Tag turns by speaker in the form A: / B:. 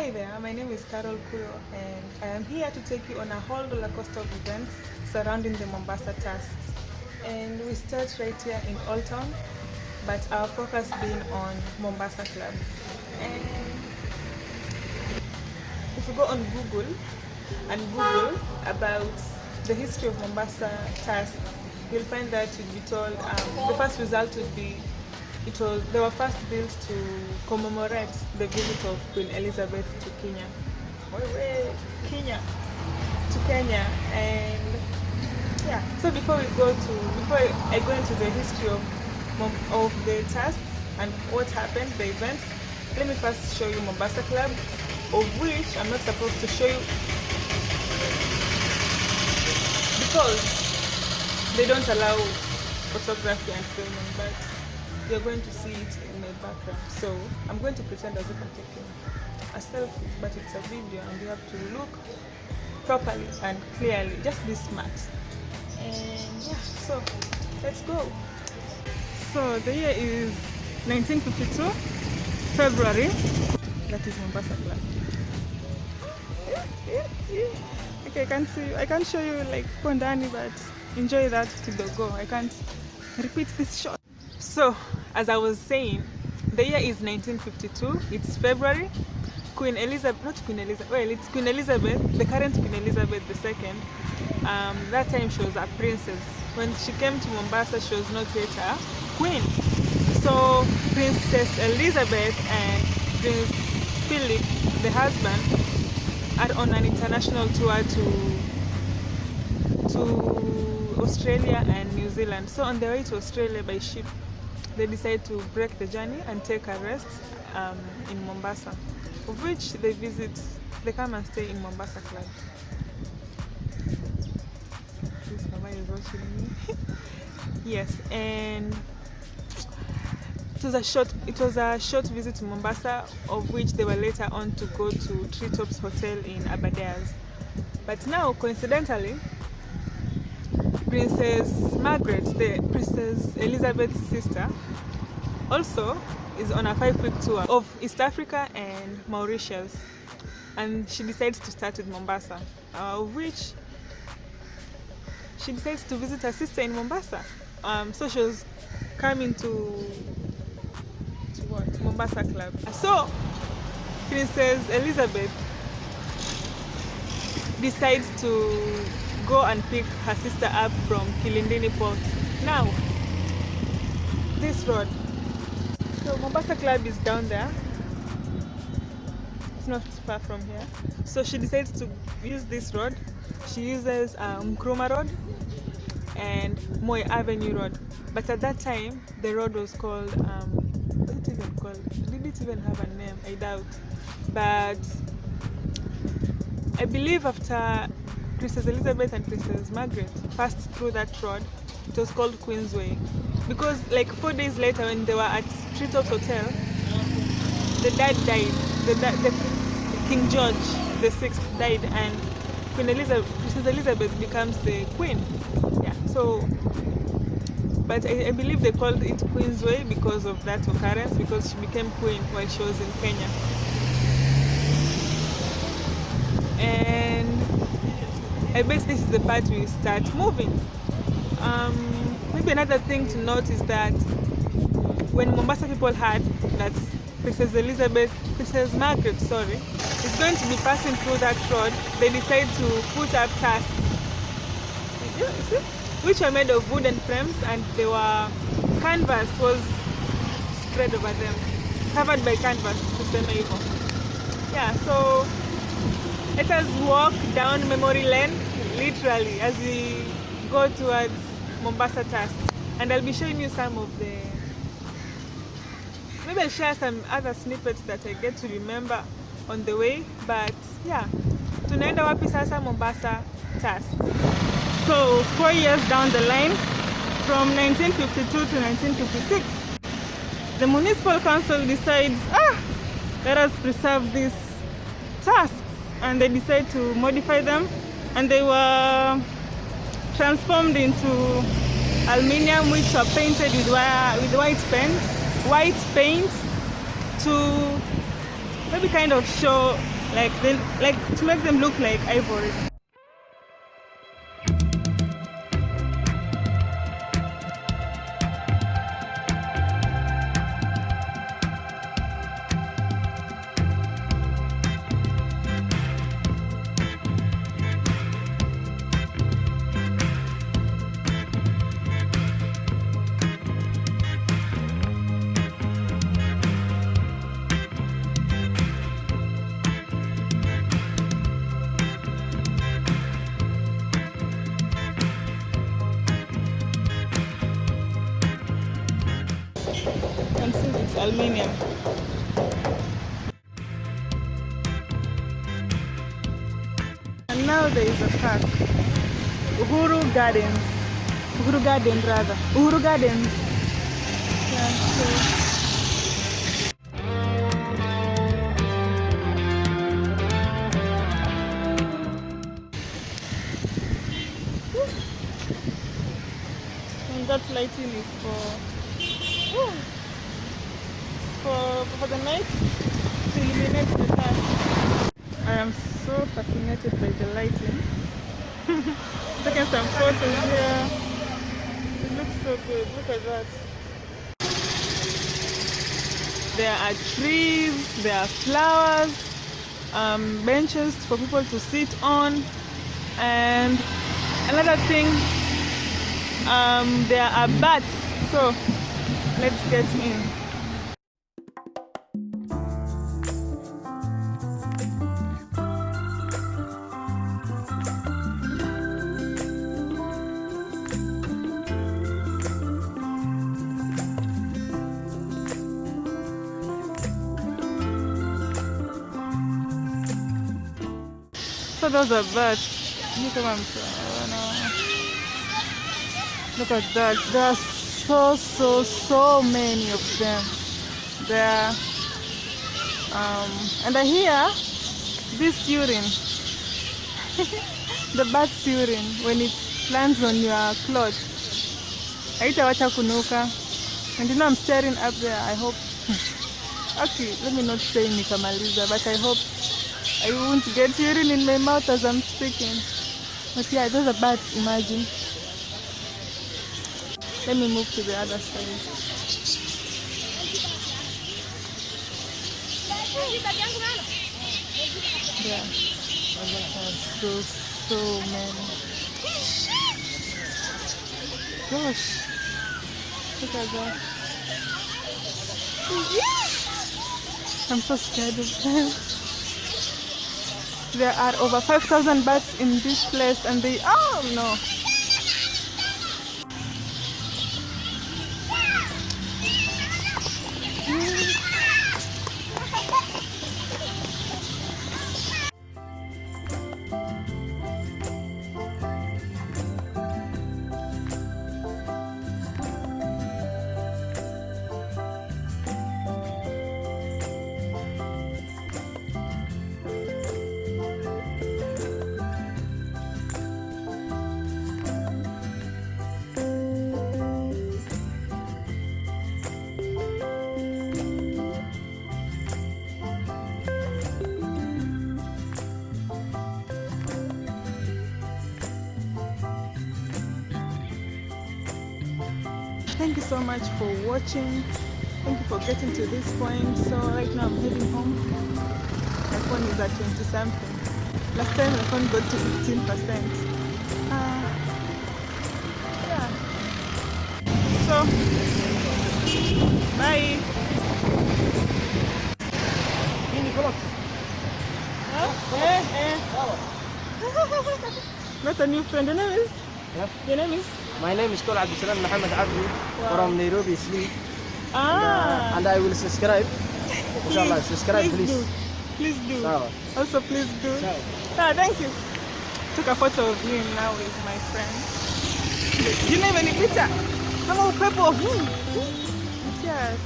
A: Hi there, my name is Carol Kuro and I am here to take you on a whole roller coaster of events surrounding the Mombasa Tusks. And we start right here in Old Town, but our focus being on Mombasa Club. And if you go on Google and Google about the history of Mombasa Tusks, you'll find that you'll be told the first result would be they were first built to commemorate the visit of Queen Elizabeth to Kenya. And yeah. So before I go into the history of the Tusks and what happened, the events, let me first show you Mombasa Club, of which I'm not supposed to show you because they don't allow photography and filming, but you're going to see it in my background. So I'm going to pretend as if I'm taking a selfie, but it's a video and you have to look properly and clearly. Just be smart. And yeah, so let's go. So the year is 1952, February. That is Mombasa Club. Okay, I can't show you like Pondani, but enjoy that kidogo. I can't repeat this shot. So, as I was saying, the year is 1952, it's February. It's Queen Elizabeth, the current Queen Elizabeth II. That time she was a princess. When she came to Mombasa, she was not yet a queen. So, Princess Elizabeth and Prince Philip, the husband, are on an international tour to Australia and New Zealand. So, on their way to Australia by ship, they decide to break the journey and take a rest in Mombasa, of which they come and stay in Mombasa Club. This mama is watching me. Yes, and it was a short visit to Mombasa, of which they were later on to go to Treetops Hotel in Aberdares. But now, coincidentally, Princess Margaret, the Princess Elizabeth's sister, also is on a 5-week tour of East Africa and Mauritius, and she decides to start with Mombasa, of which she decides to visit her sister in Mombasa. So she was coming to what? Mombasa Club. So Princess Elizabeth decides to go and pick her sister up from Kilindini Port. Now, this road. So Mombasa Club is down there. It's not far from here. So she decides to use this road. She uses Nkrumah Road and Moi Avenue Road. But at that time, the road was called, what's it even called? Did it even have a name? I doubt. But I believe after Princess Elizabeth and Princess Margaret passed through that road, it was called Queensway, because like 4 days later when they were at Treetops Hotel, the dad died. The King George VI died, and Princess Elizabeth becomes the queen. Yeah. So, but I believe they called it Queensway because of that occurrence, because she became queen while she was in Kenya. And I bet this is the part we start moving. Maybe another thing to note is that when Mombasa people heard that Princess Margaret, is going to be passing through that road, they decided to put up tusks, which were made of wooden frames, and canvas was spread over them, covered by canvas to same evil. Yeah, so let us walk down memory lane, literally, as we go towards Mombasa Tusks. And I'll be showing you some of maybe I'll share some other snippets that I get to remember on the way. But yeah, tunaenda wapi sasa? Mombasa Tusks. So 4 years down the line, from 1952 to 1956, the municipal council decides, let us preserve these tusks. And they decided to modify them, and they were transformed into aluminium, which were painted with white paint to maybe kind of show like to make them look like ivory. And since it's aluminium. And now there is a park, Uhuru Gardens. Uhuru Gardens. Yeah, so and that lighting is for the night to illuminate the path. I am so fascinated by the lighting. Taking some photos here. It looks so good. Look at that. There are trees, there are flowers, benches for people to sit on, and another thing, there are bats. So let's get in. So those are birds. Look at that. There are so many of them. There, and I hear this urine, the bat's urine, when it lands on your cloth. Haitawacha kunuka. And you know I'm staring up there. I hope. Actually, let me not say nikamaliza, but I hope I won't get urine in my mouth as I'm speaking. But yeah, those are bats, imagine. Let me move to the other side. Yeah. So many. Gosh. Look at that. I'm so scared of them. There are over 5,000 bats in this place, and they, oh no. Thank you so much for watching. Thank you for getting to this point. So right now I'm heading home. My phone is at 20 something. Last time my phone got to 15%. Yeah. So bye. Not a new friend. Your name is?
B: Yeah.
A: Your name is?
B: My name is called Abdulsalam Muhammad Abdi from Nairobi, Sleep. And I will subscribe. Inshallah, subscribe please.
A: Please do.
B: Sawa.
A: Also please do. Thank you. Took a photo of me now with my friend. You know when you picture? Come on, people. Yes.